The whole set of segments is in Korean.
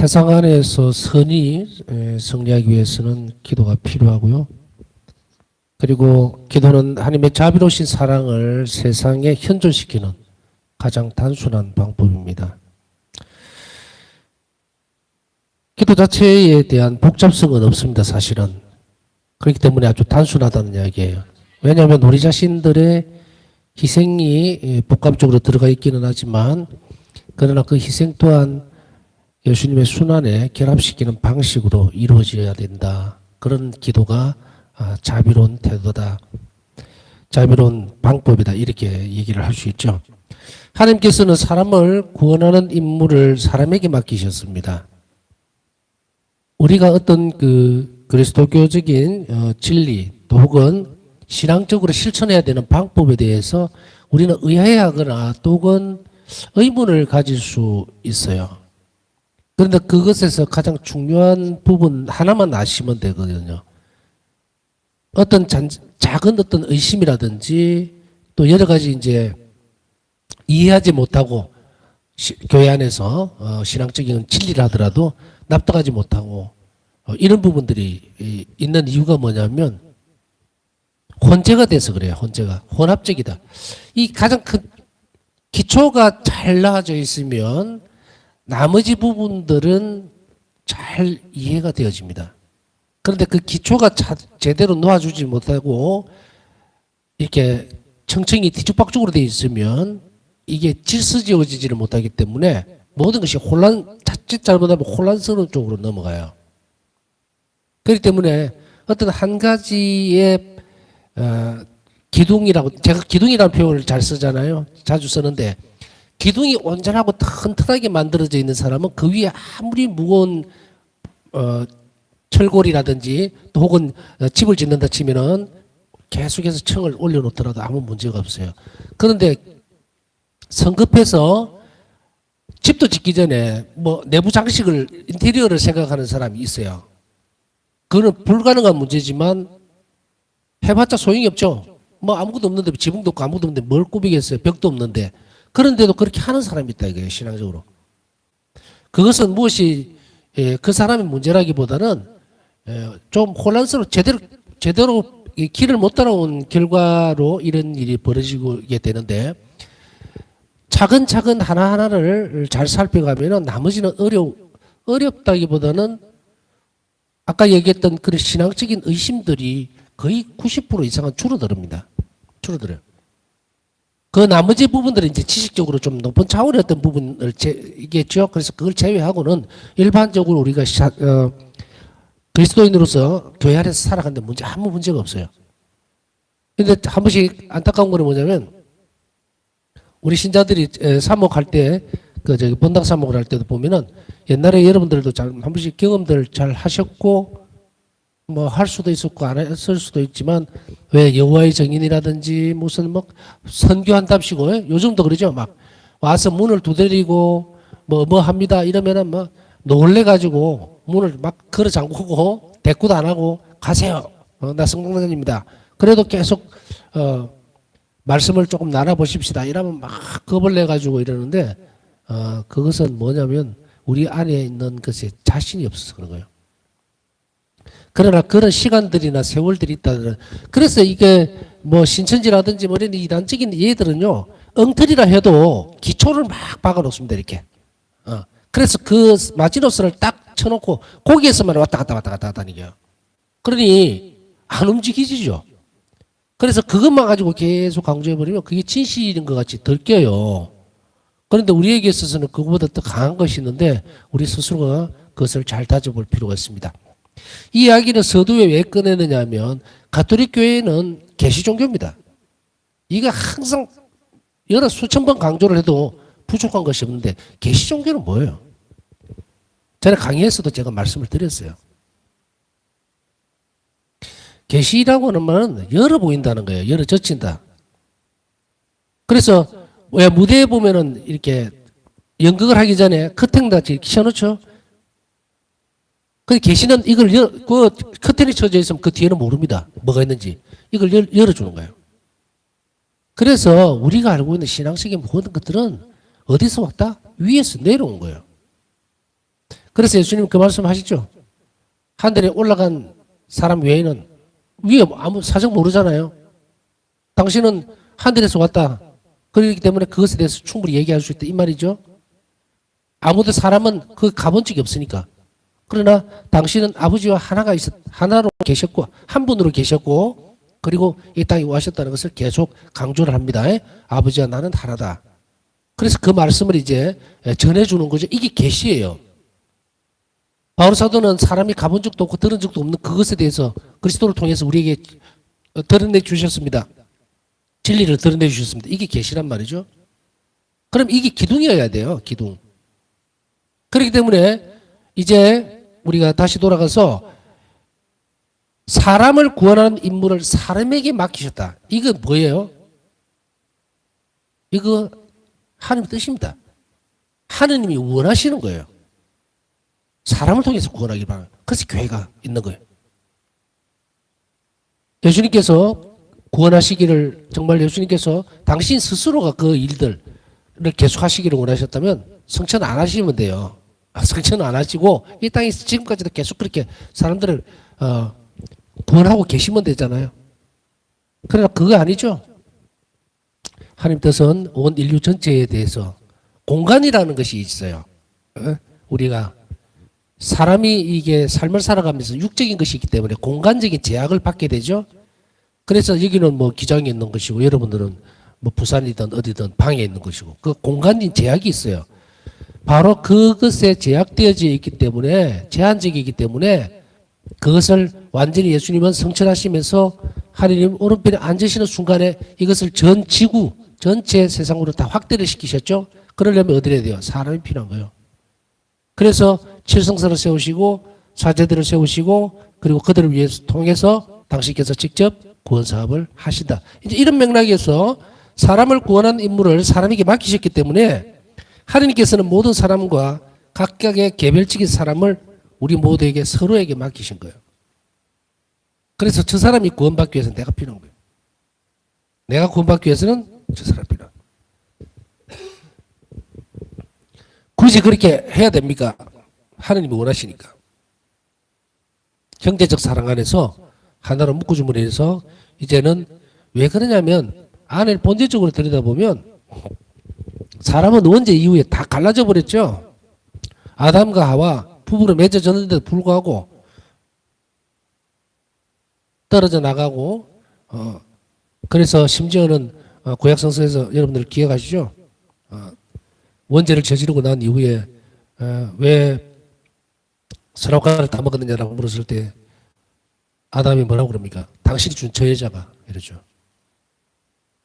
세상 안에서 선이 승리하기 위해서는 기도가 필요하고요. 그리고 기도는 하나님의 자비로우신 사랑을 세상에 현존시키는 가장 단순한 방법입니다. 기도 자체에 대한 복잡성은 없습니다, 사실은. 그렇기 때문에 아주 단순하다는 이야기예요. 왜냐하면 우리 자신들의 희생이 복합적으로 들어가 있기는 하지만, 그러나 그 희생 또한 예수님의 순환에 결합시키는 방식으로 이루어져야 된다. 그런 기도가 자비로운 태도다. 자비로운 방법이다. 이렇게 얘기를 할 수 있죠. 하나님께서는 사람을 구원하는 임무를 사람에게 맡기셨습니다. 우리가 어떤 그리스도교적인 진리 또 혹은 신앙적으로 실천해야 되는 방법에 대해서 우리는 의아해하거나 또는 의문을 가질 수 있어요. 그런데 그것에서 가장 중요한 부분 하나만 아시면 되거든요. 어떤 작은 어떤 의심이라든지 또 여러 가지 이제 이해하지 못하고 교회 안에서 신앙적인 진리를 하더라도 납득하지 못하고 이런 부분들이 있는 이유가 뭐냐면 혼재가 돼서 그래요. 혼재가. 혼합적이다. 이 가장 큰 기초가 잘 나아져 있으면 나머지 부분들은 잘 이해가 되어집니다. 그런데 그 기초가 제대로 놓아주지 못하고 이렇게 청청이 뒤죽박죽으로 되어 있으면 이게 질서지어지지를 못하기 때문에 모든 것이 자칫 잘못하면 혼란스러운 쪽으로 넘어가요. 그렇기 때문에 어떤 한 가지의 기둥이라고, 제가 기둥이라는 표현을 잘 쓰잖아요. 자주 쓰는데 기둥이 온전하고 튼튼하게 만들어져 있는 사람은 그 위에 아무리 무거운 철골이라든지 또 혹은 집을 짓는다 치면은 계속해서 층을 올려놓더라도 아무 문제가 없어요. 그런데 성급해서 집도 짓기 전에 뭐 내부 장식을 인테리어를 생각하는 사람이 있어요. 그거는 불가능한 문제지만 해봤자 소용이 없죠. 뭐 아무것도 없는데 지붕도 없고 아무것도 없는데 뭘 꾸미겠어요. 벽도 없는데. 그런데도 그렇게 하는 사람이 있다 이거예요. 신앙적으로. 그것은 무엇이 그 사람의 문제라기보다는 좀 혼란스러워 제대로 길을 못 따라온 결과로 이런 일이 벌어지게 되는데 차근차근 하나하나를 잘 살펴가면 나머지는 어렵다기보다는 아까 얘기했던 그런 신앙적인 의심들이 거의 90% 이상은 줄어듭니다. 줄어들어요. 그 나머지 부분들은 이제 지식적으로 좀 높은 차원의 어떤 부분을 이겠죠. 그래서 그걸 제외하고는 일반적으로 우리가 그리스도인으로서 교회 안에서 살아가는데 아무 문제가 없어요. 근데 한 번씩 안타까운 거는 뭐냐면 우리 신자들이 사목할 때 본당 사목을 할 때도 보면은 옛날에 여러분들도 한 번씩 경험들 잘 하셨고 뭐 할 수도 있었고 안 했을 수도 있지만 왜 여호와의 증인이라든지 무슨 뭐 선교한답시고 요즘도 그러죠. 막 와서 문을 두드리고 뭐 합니다 이러면은 뭐 놀래 가지고 문을 막 걸어 잠그고 대꾸도 안 하고 가세요. 나 성공자입니다. 그래도 계속 말씀을 조금 나눠 보십시다. 이러면 막 겁을 내 가지고 이러는데 그것은 뭐냐면 우리 안에 있는 것에 자신이 없어서 그런 거예요. 그러나 그런 시간들이나 세월들이 있다는, 그래서 이게 뭐 신천지라든지 뭐 이런 이단적인 얘들은요, 엉터리라 해도 기초를 막 박아 놓습니다, 이렇게. 그래서 그 마지노선을 딱 쳐놓고 거기에서만 왔다 갔다 다니게요. 그러니 안 움직이지죠. 그래서 그것만 가지고 계속 강조해버리면 그게 진실인 것 같이 들껴요. 그런데 우리에게 있어서는 그것보다 더 강한 것이 있는데 우리 스스로가 그것을 잘 다져볼 필요가 있습니다. 이 이야기는 서두에 왜 꺼내느냐 하면 가톨릭 교회는 계시 종교입니다. 이거 항상 여러 수천 번 강조를 해도 부족한 것이 없는데 계시 종교는 뭐예요? 전에 강의에서도 제가 말씀을 드렸어요. 계시라고 하는 말은 열어 보인다는 거예요. 열어 젖힌다. 그래서 왜 무대에 보면은 이렇게 연극을 하기 전에 커튼 다 이렇게 켜놓죠. 그 계시는 이걸 그 커튼이 쳐져 있으면 그 뒤에는 모릅니다. 뭐가 있는지. 이걸 열어주는 거예요. 그래서 우리가 알고 있는 신앙적인 모든 것들은 어디서 왔다? 위에서 내려온 거예요. 그래서 예수님 그 말씀 하시죠. 하늘에 올라간 사람 외에는 위에 아무 사정 모르잖아요. 당신은 하늘에서 왔다. 그렇기 때문에 그것에 대해서 충분히 얘기할 수 있다. 이 말이죠. 아무도 사람은 그 가본 적이 없으니까. 그러나 당신은 아버지와 하나로 계셨고, 한 분으로 계셨고, 그리고 이 땅에 오셨다는 것을 계속 강조를 합니다. 아버지와 나는 하나다. 그래서 그 말씀을 이제 전해주는 거죠. 이게 계시예요. 바울 사도는 사람이 가본 적도 없고 들은 적도 없는 그것에 대해서 그리스도를 통해서 우리에게 드러내 주셨습니다. 진리를 드러내 주셨습니다. 이게 계시란 말이죠. 그럼 이게 기둥이어야 돼요. 기둥. 그렇기 때문에 이제 우리가 다시 돌아가서 사람을 구원하는 임무를 사람에게 맡기셨다. 이거 뭐예요? 이거 하나님 뜻입니다. 하느님이 원하시는 거예요. 사람을 통해서 구원하기 바랍니다. 그래서 교회가 있는 거예요. 예수님께서 구원하시기를 정말 예수님께서 당신 스스로가 그 일들을 계속하시기를 원하셨다면 성천 안 하시면 돼요. 성천은 안 하시고 이 땅에서 지금까지도 계속 그렇게 사람들을 구원하고 계시면 되잖아요. 그러나 그거 아니죠. 하나님 뜻은 온 인류 전체에 대해서 공간이라는 것이 있어요. 우리가 사람이 이게 삶을 살아가면서 육적인 것이 있기 때문에 공간적인 제약을 받게 되죠. 그래서 여기는 뭐 기장에 있는 것이고 여러분들은 뭐 부산이든 어디든 방에 있는 것이고 그 공간적인 제약이 있어요. 바로 그것에 제약되어져 있기 때문에 제한적이기 때문에 그것을 완전히 예수님은 성천하시면서 하나님 오른편에 앉으시는 순간에 이것을 전 지구 전체 세상으로 다 확대를 시키셨죠. 그러려면 어디에 돼요? 사람이 필요한 거예요. 그래서 칠성사를 세우시고 사제들을 세우시고 그리고 그들을 위해서 통해서 당신께서 직접 구원 사업을 하신다. 이제 이런 맥락에서 사람을 구원하는 임무를 사람에게 맡기셨기 때문에 하나님께서는 모든 사람과 각각의 개별적인 사람을 우리 모두에게 서로에게 맡기신 거예요. 그래서 저 사람이 구원받기 위해서는 내가 필요한 거예요. 내가 구원받기 위해서는 저 사람이 필요한 거예요. 굳이 그렇게 해야 됩니까? 하나님이 원하시니까. 형제적 사랑 안에서 하나로 묶어줌으로 해서 이제는 왜 그러냐면 안을 본질적으로 들여다보면 사람은 원죄 이후에 다 갈라져 버렸죠. 아담과 하와 부부로 맺어졌는데도 불구하고 떨어져 나가고 그래서 심지어는 구약성서에서 여러분들 기억하시죠? 원죄를 저지르고 난 이후에 왜 선악과를 다 먹었느냐라고 물었을 때 아담이 뭐라고 그럽니까? 당신이 준 저 여자가 이러죠.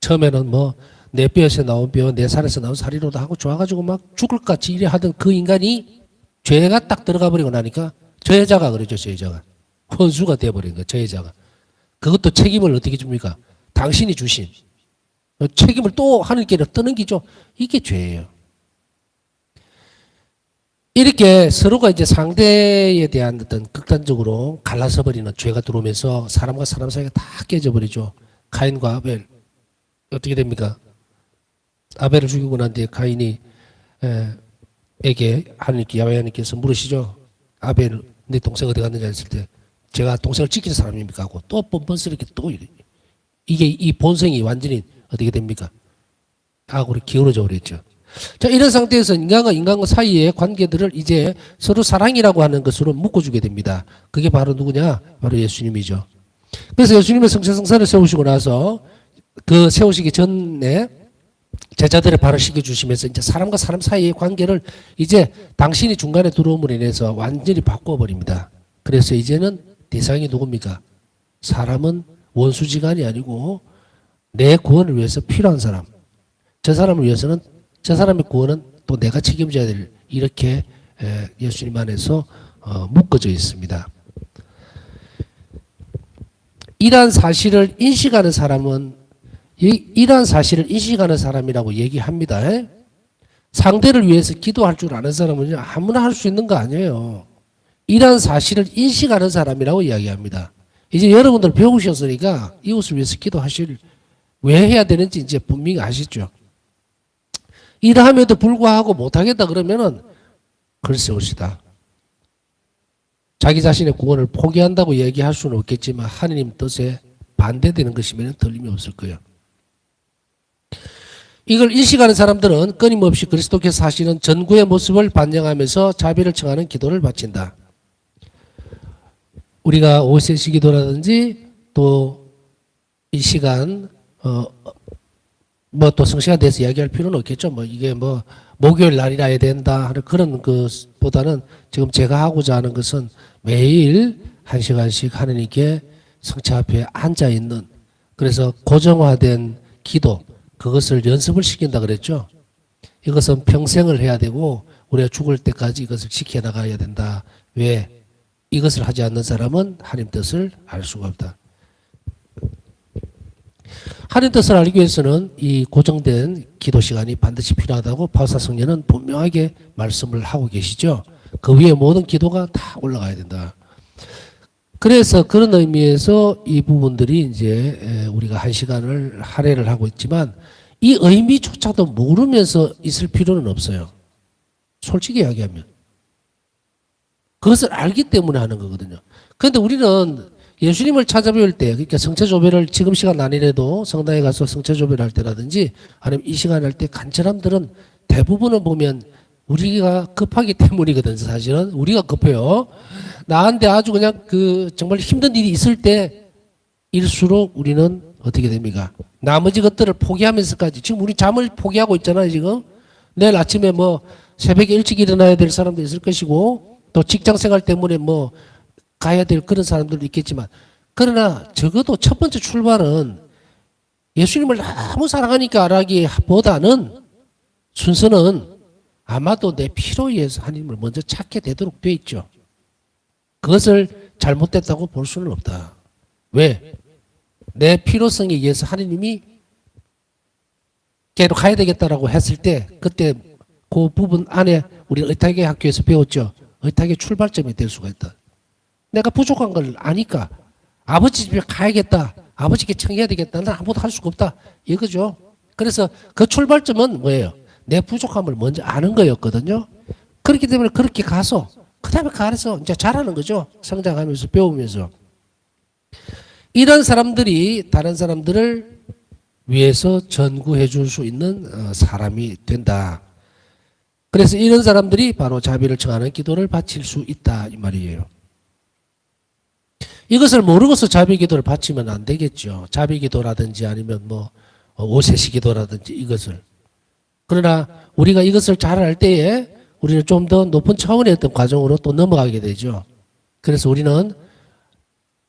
처음에는 뭐 내 뼈에서 나온 뼈, 내 살에서 나온 살이로다 하고 좋아가지고 막 죽을 것 같이 이래 하던 그 인간이 죄가 딱 들어가 버리고 나니까 저 여자가 그러죠. 저 여자가. 혼수가 되어버린 거예요. 저 여자가. 그것도 책임을 어떻게 줍니까? 당신이 주신. 책임을 또 하늘께 떠넘기죠. 이게 죄예요. 이렇게 서로가 이제 상대에 대한 어떤 극단적으로 갈라서 버리는 죄가 들어오면서 사람과 사람 사이가 다 깨져버리죠. 가인과 아벨. 어떻게 됩니까? 아벨을 죽이고 난 뒤에 가인이 에게 야훼 하나님께서 물으시죠. 아벨 내 동생 어디 갔느냐 했을 때 제가 동생을 지키는 사람입니까? 하고 또 뻔뻔스럽게 또 이게 이 본성이 완전히 어떻게 됩니까? 악으로 기울어져 버렸죠. 자, 이런 상태에서 인간과 사이의 관계들을 이제 서로 사랑이라고 하는 것으로 묶어주게 됩니다. 그게 바로 누구냐? 바로 예수님이죠. 그래서 예수님의 성체성사를 세우시고 나서 그 세우시기 전에 제자들을 바로시켜 주시면서 이제 사람과 사람 사이의 관계를 이제 당신이 중간에 들어옴으로 인해서 완전히 바꿔버립니다. 그래서 이제는 대상이 누굽니까? 사람은 원수지간이 아니고 내 구원을 위해서 필요한 사람. 저 사람을 위해서는 저 사람의 구원은 또 내가 책임져야 될 이렇게 예수님 안에서 묶어져 있습니다. 이러한 사실을 인식하는 사람은 이러한 사실을 인식하는 사람이라고 얘기합니다. 상대를 위해서 기도할 줄 아는 사람은 아무나 할 수 있는 거 아니에요. 이러한 사실을 인식하는 사람이라고 이야기합니다. 이제 여러분들 배우셨으니까 이웃을 위해서 왜 해야 되는지 이제 분명히 아시죠. 이러함에도 불구하고 못하겠다 그러면은 글쎄 옳시다. 자기 자신의 구원을 포기한다고 얘기할 수는 없겠지만 하느님 뜻에 반대되는 것이면 틀림이 없을 거예요. 이걸 인식하는 사람들은 끊임없이 그리스도께서 하시는 전구의 모습을 반영하면서 자비를 청하는 기도를 바친다. 우리가 오세시 기도라든지 또 이 시간 뭐 또 성시간 돼서 이야기할 필요는 없겠죠. 뭐 이게 뭐 목요일 날이라 해야 된다 하는 그런 것보다는 지금 제가 하고자 하는 것은 매일 1시간씩 하느님께 성체 앞에 앉아 있는, 그래서 고정화된 기도, 그것을 연습을 시킨다 그랬죠. 이것은 평생을 해야 되고 우리가 죽을 때까지 이것을 지켜나가야 된다. 왜? 이것을 하지 않는 사람은 하나님 뜻을 알 수가 없다. 하나님 뜻을 알기 위해서는 이 고정된 기도 시간이 반드시 필요하다고 바울사 성령은 분명하게 말씀을 하고 계시죠. 그 위에 모든 기도가 다 올라가야 된다. 그래서 그런 의미에서 이 부분들이 이제 우리가 1시간을 할애를 하고 있지만 이 의미조차도 모르면서 있을 필요는 없어요. 솔직히 이야기하면. 그것을 알기 때문에 하는 거거든요. 그런데 우리는 예수님을 찾아배울 때, 그러니까 성체조배를 지금 시간 아니래도 성당에 가서 성체조배를 할 때라든지 아니면 이 시간 할 때 간절함들은 대부분을 보면 우리가 급하기 때문이거든요. 사실은 우리가 급해요. 나한테 아주 그냥 정말 힘든 일이 있을 때일수록 우리는 어떻게 됩니까? 나머지 것들을 포기하면서까지, 지금 우리 잠을 포기하고 있잖아요. 지금 내일 아침에 뭐 새벽에 일찍 일어나야 될 사람도 있을 것이고 또 직장 생활 때문에 뭐 가야 될 그런 사람들도 있겠지만, 그러나 적어도 첫 번째 출발은 예수님을 너무 사랑하니까 라기보다는 순서는 아마도 내 필요에 의해서 하나님을 먼저 찾게 되도록 되어 있죠. 그것을 잘못됐다고 볼 수는 없다. 왜? 내 필요성에 의해서 하나님이 걔로 가야 되겠다라고 했을 때, 그때 그 부분 안에 우리 의탁의 학교에서 배웠죠. 의탁의 출발점이 될 수가 있다. 내가 부족한 걸 아니까 아버지 집에 가야겠다, 아버지께 청해야 되겠다, 난 아무것도 할 수가 없다, 이거죠. 그래서 그 출발점은 뭐예요? 내 부족함을 먼저 아는 거였거든요. 그렇기 때문에 그렇게 가서 그 다음에 가서 이제 잘하는 거죠. 성장하면서 배우면서. 이런 사람들이 다른 사람들을 위해서 전구해 줄 수 있는 사람이 된다. 그래서 이런 사람들이 바로 자비를 청하는 기도를 바칠 수 있다, 이 말이에요. 이것을 모르고서 자비 기도를 바치면 안 되겠죠. 자비 기도라든지 아니면 뭐 오세시 기도라든지 이것을. 그러나 우리가 이것을 잘 할 때에 우리는 좀 더 높은 차원의 어떤 과정으로 또 넘어가게 되죠. 그래서 우리는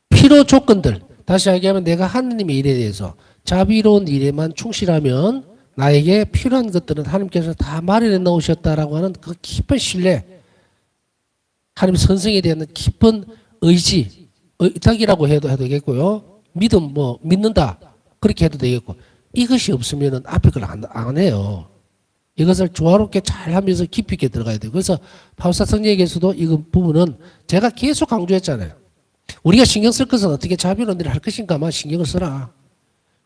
필요 조건들, 다시 얘기하면 내가 하느님의 일에 대해서 자비로운 일에만 충실하면 나에게 필요한 것들은 하나님께서 다 마련해 놓으셨다라고 하는 그 깊은 신뢰, 하나님 선성에 대한 깊은 의지, 의탁이라고 해도 되겠고요. 믿음, 뭐 믿는다 그렇게 해도 되겠고, 이것이 없으면 앞에 걸 안 해요. 이것을 조화롭게 잘 하면서 깊이 있게 들어가야 돼요. 그래서 바울사 성령에게서도 이 부분은 제가 계속 강조했잖아요. 우리가 신경 쓸 것은 어떻게 자비로운 일을 할 것인가만 신경을 써라.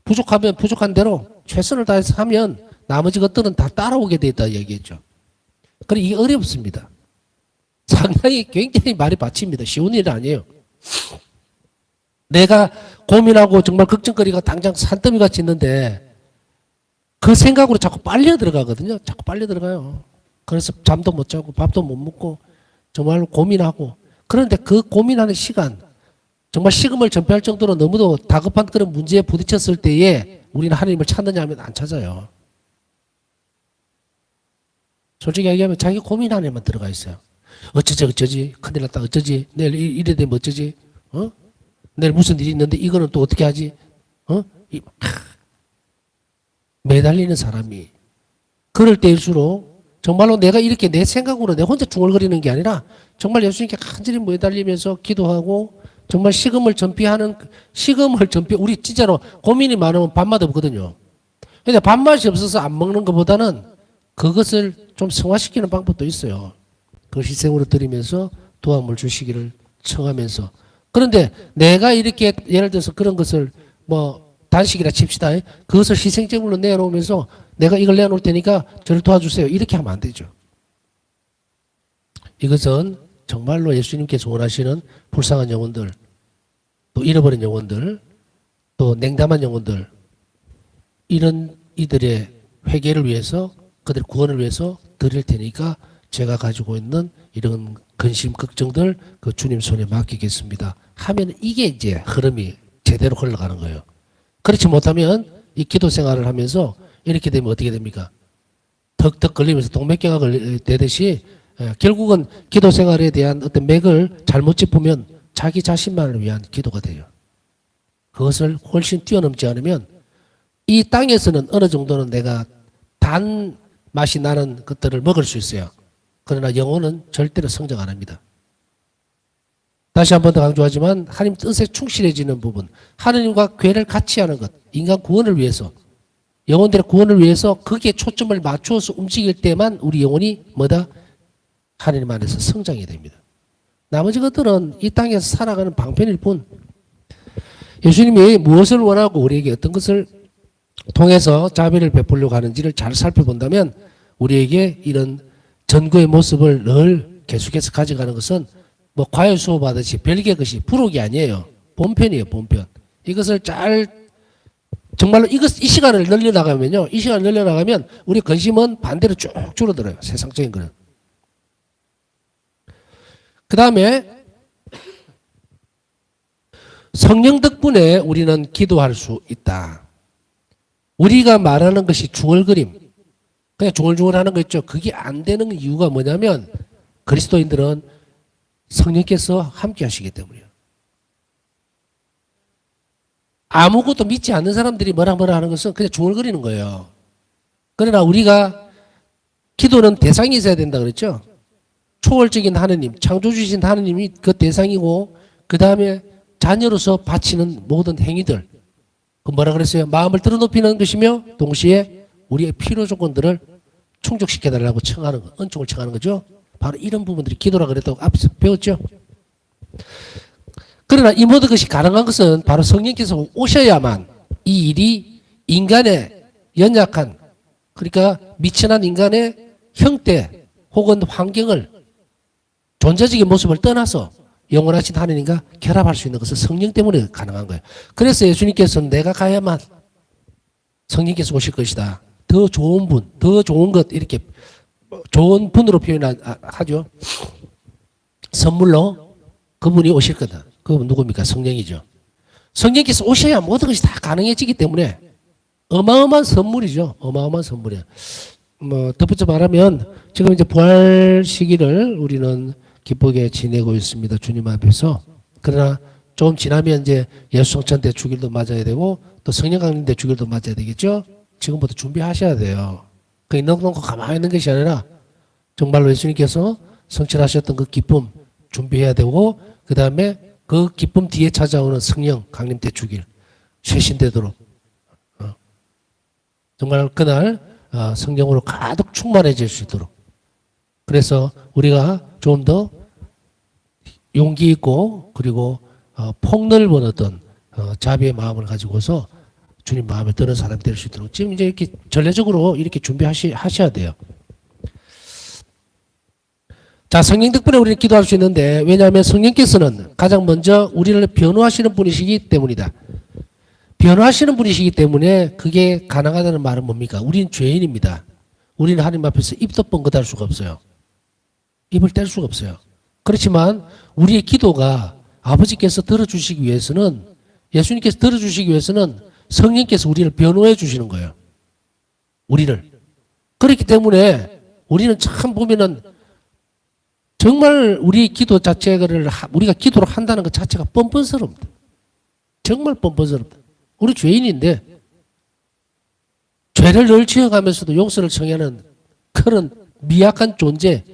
부족하면 부족한 대로 최선을 다해서 하면 나머지 것들은 다 따라오게 돼 있다 얘기했죠. 그래, 이게 어렵습니다. 상당히 굉장히 말이 받칩니다. 쉬운 일은 아니에요. 내가 고민하고 정말 걱정거리가 당장 산더미 같이 있는데 그 생각으로 자꾸 빨려 들어가거든요. 자꾸 빨려 들어가요. 그래서 잠도 못 자고 밥도 못 먹고 정말 고민하고, 그런데 그 고민하는 시간, 정말 식음을 전폐할 정도로 너무도 다급한 그런 문제에 부딪혔을 때에 우리는 하나님을 찾느냐 하면 안 찾아요. 솔직히 얘기하면 자기 고민 안에만 들어가 있어요. 어쩌지 큰일 났다, 어쩌지, 내일 이래 되면 어쩌지, 내일 무슨 일이 있는데 이거는 또 어떻게 하지, 매달리는 사람이 그럴 때일수록 정말로 내가 이렇게 내 생각으로 내 혼자 중얼거리는 게 아니라 정말 예수님께 간절히 매달리면서 기도하고 정말 식음을 전폐하는, 우리 진짜로 고민이 많으면 밥맛 없거든요. 근데 밥맛이 없어서 안 먹는 것보다는 그것을 좀 승화시키는 방법도 있어요. 그 희생으로 드리면서 도움을 주시기를 청하면서. 그런데 내가 이렇게 예를 들어서 그런 것을 뭐 단식이라 칩시다. 그것을 희생제물로 내놓으면서 내가 이걸 내놓을 테니까 저를 도와주세요, 이렇게 하면 안 되죠. 이것은 정말로 예수님께서 원하시는 불쌍한 영혼들, 또 잃어버린 영혼들, 또 냉담한 영혼들, 이런 이들의 회개를 위해서, 그들 구원을 위해서 드릴 테니까 제가 가지고 있는 이런 근심 걱정들 그 주님 손에 맡기겠습니다 하면 이게 이제 흐름이 제대로 흘러가는 거예요. 그렇지 못하면 이 기도 생활을 하면서 이렇게 되면 어떻게 됩니까? 턱턱 걸리면서 동맥경화 되듯이 결국은 기도 생활에 대한 어떤 맥을 잘못 짚으면 자기 자신만을 위한 기도가 돼요. 그것을 훨씬 뛰어넘지 않으면 이 땅에서는 어느 정도는 내가 단 맛이 나는 것들을 먹을 수 있어요. 그러나 영혼은 절대로 성장 안 합니다. 다시 한 번 더 강조하지만 하나님 뜻에 충실해지는 부분, 하나님과 괴를 같이 하는 것, 인간 구원을 위해서, 영혼들의 구원을 위해서 거기에 초점을 맞추어서 움직일 때만 우리 영혼이 뭐다? 하나님 안에서 성장이 됩니다. 나머지 것들은 이 땅에서 살아가는 방편일 뿐, 예수님이 무엇을 원하고 우리에게 어떤 것을 통해서 자비를 베풀려고 하는지를 잘 살펴본다면 우리에게 이런 전구의 모습을 늘 계속해서 가져가는 것은 뭐 과외 수업하듯이 별개 것이 부록이 아니에요. 본편이에요, 본편. 이것을 잘 정말로 이 시간을 늘려나가면요. 이 시간을 늘려나가면 우리 근심은 반대로 쭉 줄어들어요. 세상적인 거는. 그 다음에 성령 덕분에 우리는 기도할 수 있다. 우리가 말하는 것이 중얼거림, 그냥 중얼중얼 하는 거 있죠. 그게 안 되는 이유가 뭐냐면 그리스도인들은 성령께서 함께 하시기 때문이에요. 아무것도 믿지 않는 사람들이 뭐라 하는 것은 그냥 중얼거리는 거예요. 그러나 우리가 기도는 대상이 있어야 된다 그랬죠. 초월적인 하느님, 창조주신 하느님이 그 대상이고 그 다음에 자녀로서 바치는 모든 행위들, 그 뭐라 그랬어요? 마음을 들어높이는 것이며 동시에 우리의 필요 조건들을 충족시켜달라고 청하는 거, 은총을 청하는 거죠. 바로 이런 부분들이 기도라 그랬다고 앞에서 배웠죠. 그러나 이 모든 것이 가능한 것은 바로 성령께서 오셔야만 이 일이 인간의 연약한, 그러니까 미천한 인간의 형태 혹은 환경을 존재적인 모습을 떠나서 영원하신 하나님과 결합할 수 있는 것은 성령 때문에 가능한 거예요. 그래서 예수님께서는 내가 가야만 성령께서 오실 것이다. 더 좋은 분, 더 좋은 것, 이렇게 좋은 분으로 표현하죠. 선물로 그분이 오실 거다. 그분 누굽니까? 성령이죠. 성령께서 오셔야 모든 것이 다 가능해지기 때문에 어마어마한 선물이죠. 어마어마한 선물이에요. 뭐 덧붙여 말하면 지금 이제 부활 시기를 우리는 기쁘게 지내고 있습니다. 주님 앞에서. 그러나 좀 지나면 이제 예수 성찬 때 주일도 맞아야 되고 또 성령 강림 때 주일도 맞아야 되겠죠. 지금부터 준비하셔야 돼요. 그 놓고 가만히 있는 것이 아니라 정말로 예수님께서 성취하셨던 그 기쁨 준비해야 되고 그 다음에 그 기쁨 뒤에 찾아오는 성령 강림 때 주길 쇄신되도록 정말 그날 성령으로 가득 충만해질 수 있도록, 그래서 우리가 좀 더 용기 있고 그리고 폭넓은 어떤 자비의 마음을 가지고서 주님 마음에 드는 사람이 될 수 있도록 지금 이제 이렇게 전례적으로 이렇게 준비하셔야 돼요. 자, 성령 덕분에 우리는 기도할 수 있는데, 왜냐하면 성령께서는 가장 먼저 우리를 변호하시는 분이시기 때문이다. 변호하시는 분이시기 때문에 그게 가능하다는 말은 뭡니까? 우리는 죄인입니다. 우리는 하나님 앞에서 입도 뻥긋할 수가 없어요. 입을 뗄 수가 없어요. 그렇지만 우리의 기도가 아버지께서 들어주시기 위해서는, 예수님께서 들어주시기 위해서는 성령께서 우리를 변호해 주시는 거예요. 우리를. 그렇기 때문에 우리는 참 보면은 정말 우리 기도 자체를, 우리가 기도를 한다는 것 자체가 뻔뻔스럽다. 정말 뻔뻔스럽다. 우리 죄인인데 죄를 늘 지어가면서도 용서를 청하는 그런 미약한 존재,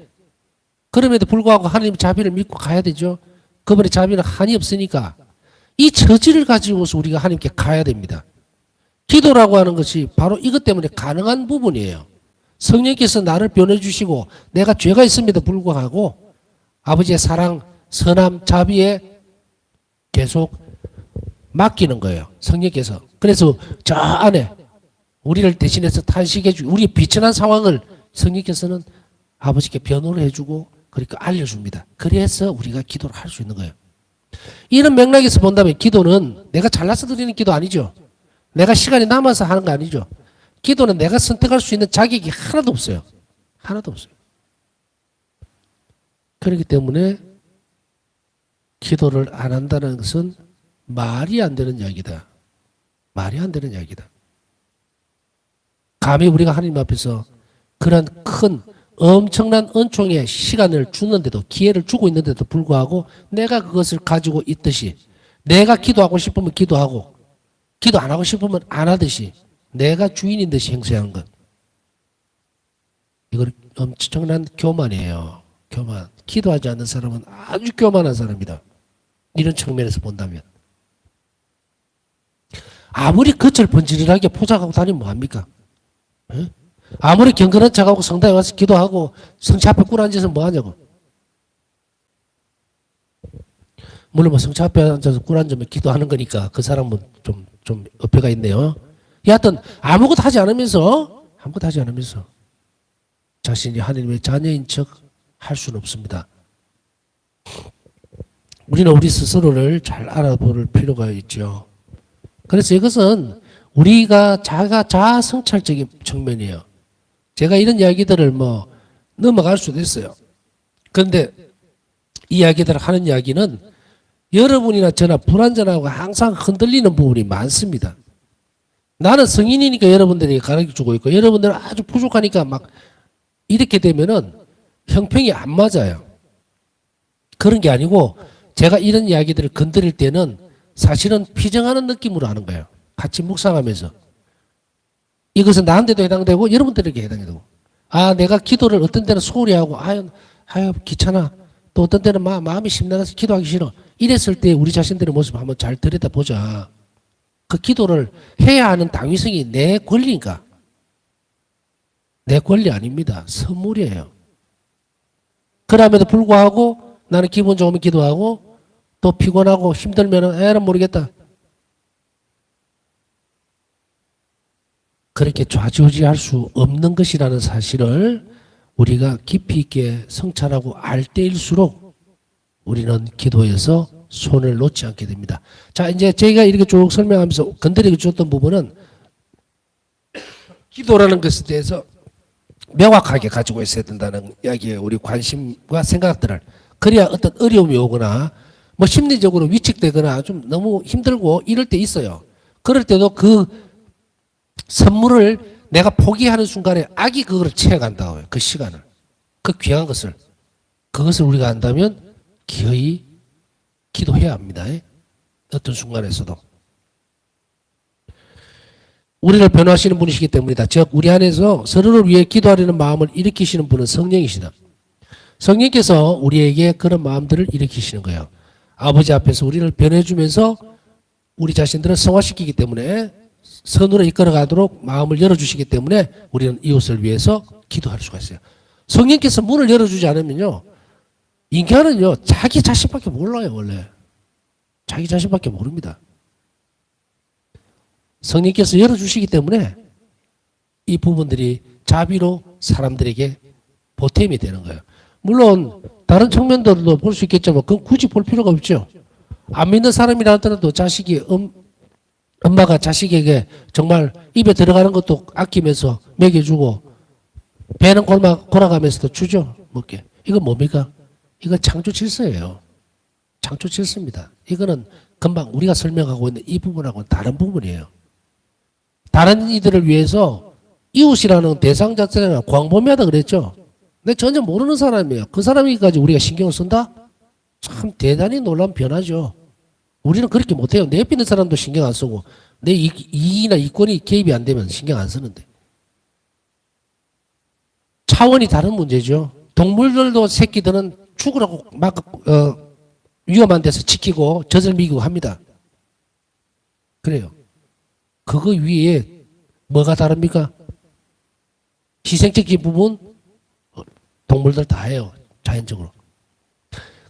그럼에도 불구하고 하나님 자비를 믿고 가야 되죠. 그분의 자비는 한이 없으니까 이 처지를 가지고서 우리가 하나님께 가야 됩니다. 기도라고 하는 것이 바로 이것 때문에 가능한 부분이에요. 성령께서 나를 변해 주시고 내가 죄가 있음에도 불구하고 아버지의 사랑, 선함, 자비에 계속 맡기는 거예요. 성령께서. 그래서 저 안에 우리를 대신해서 탄식해 주고 우리의 비천한 상황을 성령께서는 아버지께 변호를 해주고 그러니까 알려줍니다. 그래서 우리가 기도를 할 수 있는 거예요. 이런 맥락에서 본다면 기도는 내가 잘나서 드리는 기도 아니죠. 내가 시간이 남아서 하는 거 아니죠. 기도는 내가 선택할 수 있는 자격이 하나도 없어요. 하나도 없어요. 그렇기 때문에 기도를 안 한다는 것은 말이 안 되는 이야기다. 말이 안 되는 이야기다. 감히 우리가 하나님 앞에서 그런 큰 엄청난 은총의 시간을 주는데도 기회를 주고 있는데도 불구하고 내가 그것을 가지고 있듯이 내가 기도하고 싶으면 기도하고 기도 안 하고 싶으면 안 하듯이 내가 주인인 듯이 행세하는 것. 이건 엄청난 교만이에요. 교만. 기도하지 않는 사람은 아주 교만한 사람이다. 이런 측면에서 본다면. 아무리 겉을 번지르하게 포장하고 다니면 뭐합니까? 에? 아무리 경건한 척하고 성당에 와서 기도하고 성체 앞에 꿇어 앉아서 뭐하냐고. 물론 뭐 성체 앞에 앉아서 꿇어 앉으면 기도하는 거니까 그 사람은 좀 어폐가 있네요. 여하튼 아무것도 하지 않으면서 자신이 하나님의 자녀인 척 할 수는 없습니다. 우리는 우리 스스로를 잘 알아볼 필요가 있죠. 그래서 이것은 우리가 자아 성찰적인 측면이에요. 제가 이런 이야기들을 뭐 넘어갈 수도 있어요. 그런데 이 이야기들을 하는 이야기는 여러분이나 저나 불완전하고 항상 흔들리는 부분이 많습니다. 나는 성인이니까 여러분들이 가르쳐주고 있고 여러분들은 아주 부족하니까 막 이렇게 되면은 형평이 안 맞아요. 그런 게 아니고 제가 이런 이야기들을 건드릴 때는 사실은 피정하는 느낌으로 하는 거예요. 같이 묵상하면서. 이것은 나한테도 해당되고 여러분들에게 해당되고. 아, 내가 기도를 어떤 때는 소홀히 하고 아유 귀찮아. 또 어떤 때는 마음이 심란해서 기도하기 싫어. 이랬을 때 우리 자신들의 모습 한번 잘 들여다보자. 그 기도를 해야 하는 당위성이 내 권리인가? 내 권리 아닙니다. 선물이에요. 그럼에도 불구하고 나는 기분 좋으면 기도하고 또 피곤하고 힘들면 에라 모르겠다. 그렇게 좌지우지할 수 없는 것이라는 사실을 우리가 깊이 있게 성찰하고 알 때일수록 우리는 기도에서 손을 놓지 않게 됩니다. 자, 이제 저희가 이렇게 쭉 설명하면서 건드리고 줬던 부분은 기도라는 것에 대해서 명확하게 가지고 있어야 된다는 이야기예요. 우리 관심과 생각들을. 그래야 어떤 어려움이 오거나 뭐 심리적으로 위축되거나 좀 너무 힘들고 이럴 때 있어요. 그럴 때도 그 선물을 내가 포기하는 순간에 악이 그거를 채워간다고요. 그 시간을. 그 귀한 것을. 그것을 우리가 안다면 기어이 기도해야 합니다. 어떤 순간에서도. 우리를 변화하시는 분이시기 때문이다. 즉 우리 안에서 서로를 위해 기도하려는 마음을 일으키시는 분은 성령이시다. 성령께서 우리에게 그런 마음들을 일으키시는 거예요. 아버지 앞에서 우리를 변해주면서 우리 자신들을 성화시키기 때문에 선으로 이끌어가도록 마음을 열어주시기 때문에 우리는 이웃을 위해서 기도할 수가 있어요. 성령께서 문을 열어주지 않으면요. 인간은요. 자기 자신밖에 몰라요. 원래. 자기 자신밖에 모릅니다. 성령께서 열어주시기 때문에 이 부분들이 자비로 사람들에게 보탬이 되는 거예요. 물론 다른 측면들도 볼 수 있겠지만 그건 굳이 볼 필요가 없죠. 안 믿는 사람이라 하더라도 자식이 엄마가 자식에게 정말 입에 들어가는 것도 아끼면서 먹여주고 배는 골아가면서도 주죠. 먹게. 이건 뭡니까? 이건 창조 질서예요. 창조 질서입니다. 이거는 금방 우리가 설명하고 있는 이 부분하고는 다른 부분이에요. 다른 이들을 위해서 이웃이라는 대상 자체는 광범위하다 그랬죠. 근데 전혀 모르는 사람이에요. 그 사람에게까지 우리가 신경을 쓴다? 참 대단히 놀라운 변화죠. 우리는 그렇게 못해요. 내 옆에 있는 사람도 신경 안 쓰고 내 이익이나 이권이 개입이 안 되면 신경 안 쓰는데. 차원이 다른 문제죠. 동물들도 새끼들은 죽으라고 막 위험한 데서 지키고 젖을 미기고 합니다. 그래요. 그거 위에 뭐가 다릅니까? 희생적인 부분 동물들 다 해요. 자연적으로.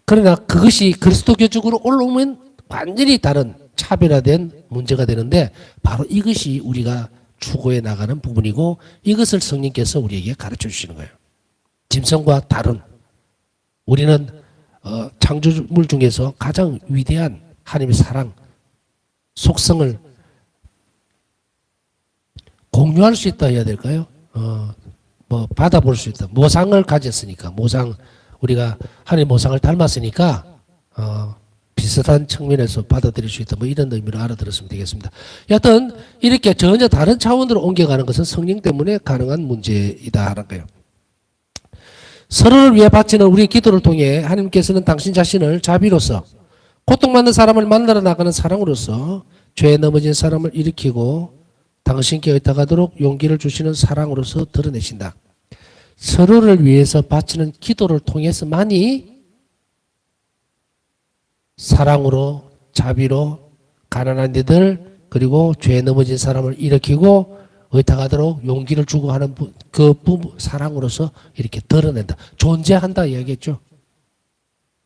그러나 그것이 그리스도교적으로 올라오면 완전히 다른 차별화된 문제가 되는데 바로 이것이 우리가 추구해 나가는 부분이고 이것을 성령께서 우리에게 가르쳐 주시는 거예요. 짐승과 다른 우리는 창조물 중에서 가장 위대한 하나님의 사랑, 속성을 공유할 수 있다 해야 될까요? 받아볼 수 있다. 모상을 가졌으니까, 우리가 하나님의 모상을 닮았으니까, 비슷한 측면에서 받아들일 수 있다. 이런 의미로 알아들었으면 되겠습니다. 여하튼, 이렇게 전혀 다른 차원으로 옮겨가는 것은 성령 때문에 가능한 문제이다 하는 거예요. 서로를 위해 바치는 우리의 기도를 통해 하나님께서는 당신 자신을 자비로서 고통받는 사람을 만나러 나가는 사랑으로서 죄에 넘어진 사람을 일으키고 당신께 의탁하도록 용기를 주시는 사랑으로서 드러내신다. 서로를 위해서 바치는 기도를 통해서만이 사랑으로, 자비로 가난한 이들 그리고 죄에 넘어진 사람을 일으키고 의탁하도록 용기를 주고 하는 그 부부 사랑으로서 이렇게 드러낸다. 존재한다 이야기했죠.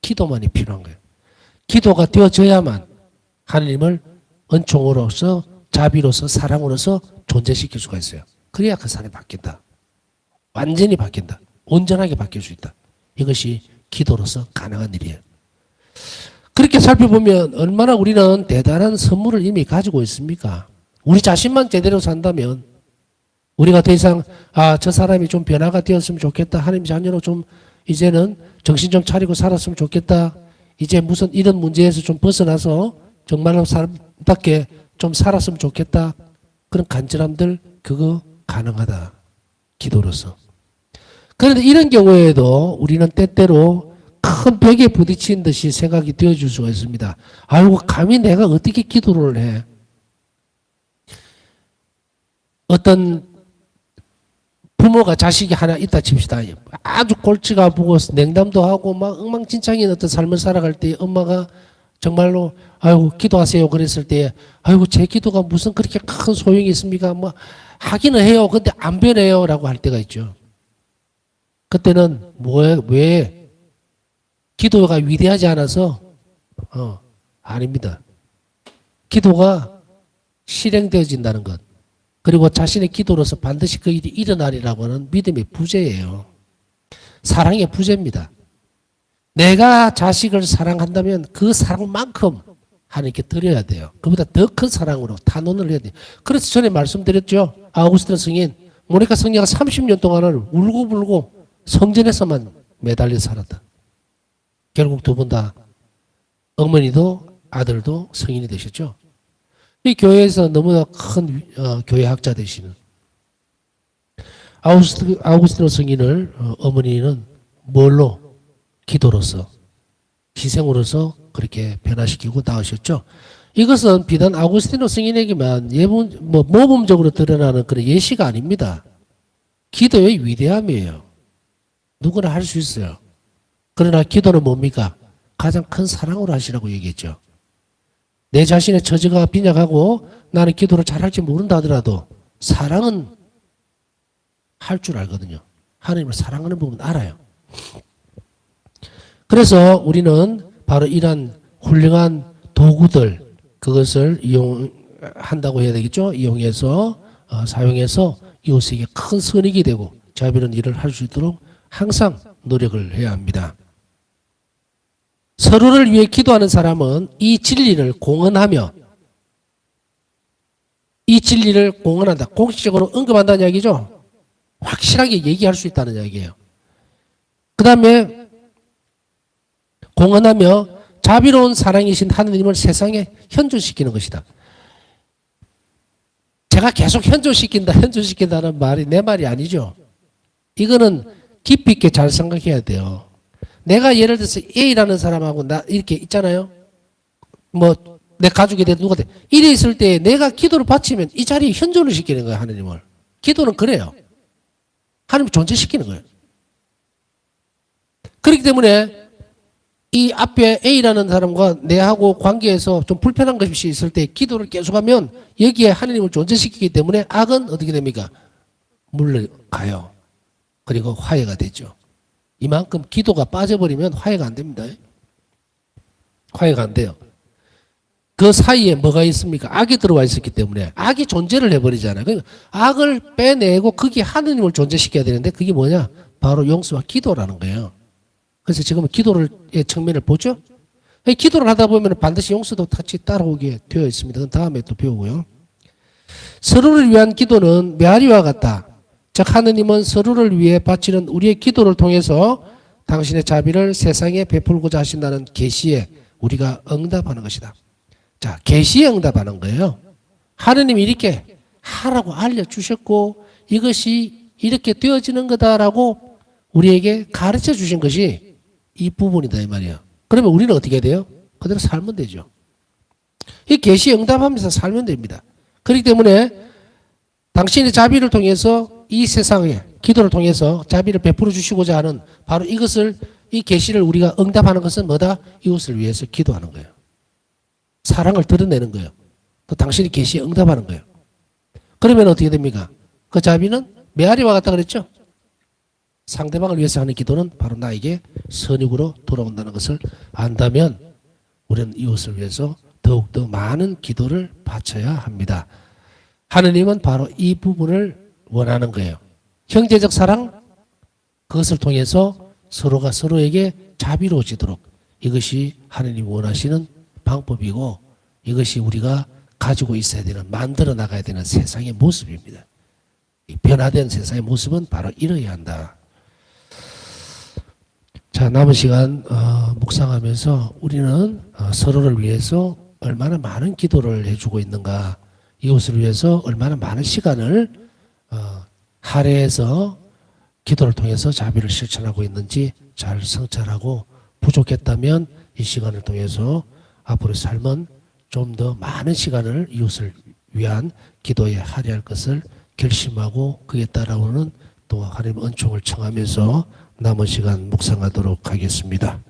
기도만이 필요한 거예요. 기도가 되어져야만 하나님을 은총으로서 자비로서 사랑으로서 존재시킬 수가 있어요. 그래야 그 사람이 바뀐다. 완전히 바뀐다. 온전하게 바뀔 수 있다. 이것이 기도로서 가능한 일이에요. 그렇게 살펴보면 얼마나 우리는 대단한 선물을 이미 가지고 있습니까? 우리 자신만 제대로 산다면 우리가 더 이상 저 사람이 좀 변화가 되었으면 좋겠다. 하나님 자녀로 좀 이제는 정신 좀 차리고 살았으면 좋겠다. 이제 무슨 이런 문제에서 좀 벗어나서 정말로 사람답게 좀 살았으면 좋겠다. 그런 간절함들 그거 가능하다. 기도로서. 그런데 이런 경우에도 우리는 때때로 큰 벽에 부딪힌 듯이 생각이 되어줄 수가 있습니다. 아이고 감히 내가 어떻게 기도를 해. 어떤 부모가 자식이 하나 있다 칩시다. 아주 골치가 아프고 냉담도 하고 막 엉망진창인 어떤 삶을 살아갈 때 엄마가 정말로 아이고 기도하세요 그랬을 때 아이고 제 기도가 무슨 그렇게 큰 소용이 있습니까? 하기는 해요. 근데 안 변해요 라고 할 때가 있죠. 그때는 왜 기도가 위대하지 않아서 아닙니다. 기도가 실행되어진다는 것 그리고 자신의 기도로서 반드시 그 일이 일어나리라고 하는 믿음의 부재예요. 사랑의 부재입니다. 내가 자식을 사랑한다면 그 사랑만큼 하나님께 드려야 돼요. 그보다 더 큰 사랑으로 탄원을 해야 돼요. 그래서 전에 말씀드렸죠. 아우구스티노 성인, 모니카 성녀가 30년 동안을 울고불고 성전에서만 매달려 살았다. 결국 두 분 다 어머니도 아들도 성인이 되셨죠. 이 교회에서 너무나 큰 교회학자 되시는 아우구스티노 성인을 어머니는 뭘로? 기도로서 희생으로서 그렇게 변화시키고 나으셨죠. 이것은 비단 아우구스티노 성인에게만 모범적으로 드러나는 그런 예시가 아닙니다. 기도의 위대함이에요. 누구나 할 수 있어요. 그러나 기도는 뭡니까? 가장 큰 사랑으로 하시라고 얘기했죠. 내 자신의 처지가 빈약하고 나는 기도를 잘할지 모른다 하더라도 사랑은 할 줄 알거든요. 하나님을 사랑하는 부분 알아요. 그래서 우리는 바로 이러한 훌륭한 도구들 그것을 이용한다고 해야 되겠죠. 이용해서 사용해서 이웃에게 큰 선익이 되고 자비로운 일을 할 수 있도록 항상 노력을 해야 합니다. 서로를 위해 기도하는 사람은 이 진리를 공언하며 이 진리를 공언한다. 공식적으로 언급한다는 이야기죠. 확실하게 얘기할 수 있다는 이야기예요. 그 다음에 공언하며 자비로운 사랑이신 하느님을 세상에 현존시키는 것이다. 제가 계속 현존시킨다는 말이 내 말이 아니죠. 이거는 깊이 있게 잘 생각해야 돼요. 내가 예를 들어서 A라는 사람하고 나 이렇게 있잖아요. 내 가족이 돼 누가 돼. 이래 있을 때 내가 기도를 바치면 이 자리에 현존을 시키는 거예요. 하느님을. 기도는 그래요. 하나님을 존재시키는 거예요. 그렇기 때문에 이 앞에 A라는 사람과 내하고 관계에서 좀 불편한 것이 있을 때 기도를 계속하면 여기에 하나님을 존재시키기 때문에 악은 어떻게 됩니까? 물러가요. 그리고 화해가 되죠. 이만큼 기도가 빠져버리면 화해가 안 됩니다. 화해가 안 돼요. 그 사이에 뭐가 있습니까? 악이 들어와 있었기 때문에 악이 존재를 해버리잖아요. 그러니까 악을 빼내고 거기에 하느님을 존재시켜야 되는데 그게 뭐냐? 바로 용서와 기도라는 거예요. 그래서 지금은 기도의 측면을 보죠. 기도를 하다 보면 반드시 용서도 같이 따라오게 되어 있습니다. 그건 다음에 또 배우고요. 서로를 위한 기도는 메아리와 같다. 즉 하느님은 서로를 위해 바치는 우리의 기도를 통해서 당신의 자비를 세상에 베풀고자 하신다는 계시에 우리가 응답하는 것이다. 자, 계시에 응답하는 거예요. 하느님이 이렇게 하라고 알려주셨고 이것이 이렇게 되어지는 거다라고 우리에게 가르쳐 주신 것이 이 부분이다 이 말이에요. 그러면 우리는 어떻게 해야 돼요? 그대로 살면 되죠. 이 계시에 응답하면서 살면 됩니다. 그렇기 때문에 당신의 자비를 통해서 이 세상에 기도를 통해서 자비를 베풀어 주시고자 하는 바로 이것을 이 계시를 우리가 응답하는 것은 뭐다? 이웃을 위해서 기도하는 거예요. 사랑을 드러내는 거예요. 또 당신이 계시에 응답하는 거예요. 그러면 어떻게 됩니까? 그 자비는 메아리와 같다 그랬죠? 상대방을 위해서 하는 기도는 바로 나에게 선익으로 돌아온다는 것을 안다면 우리는 이웃을 위해서 더욱더 많은 기도를 바쳐야 합니다. 하느님은 바로 이 부분을 원하는 거예요. 형제적 사랑, 그것을 통해서 서로가 서로에게 자비로워지도록 이것이 하느님이 원하시는 방법이고 이것이 우리가 가지고 있어야 되는, 만들어 나가야 되는 세상의 모습입니다. 변화된 세상의 모습은 바로 이러야 한다. 자, 남은 시간 묵상하면서 우리는 서로를 위해서 얼마나 많은 기도를 해주고 있는가, 이웃을 위해서 얼마나 많은 시간을 할애해서 기도를 통해서 자비를 실천하고 있는지 잘 성찰하고 부족했다면 이 시간을 통해서 앞으로의 삶은 좀 더 많은 시간을 이웃을 위한 기도에 할애할 것을 결심하고 그에 따라오는 또 하나님의 은총을 청하면서 남은 시간 묵상하도록 하겠습니다.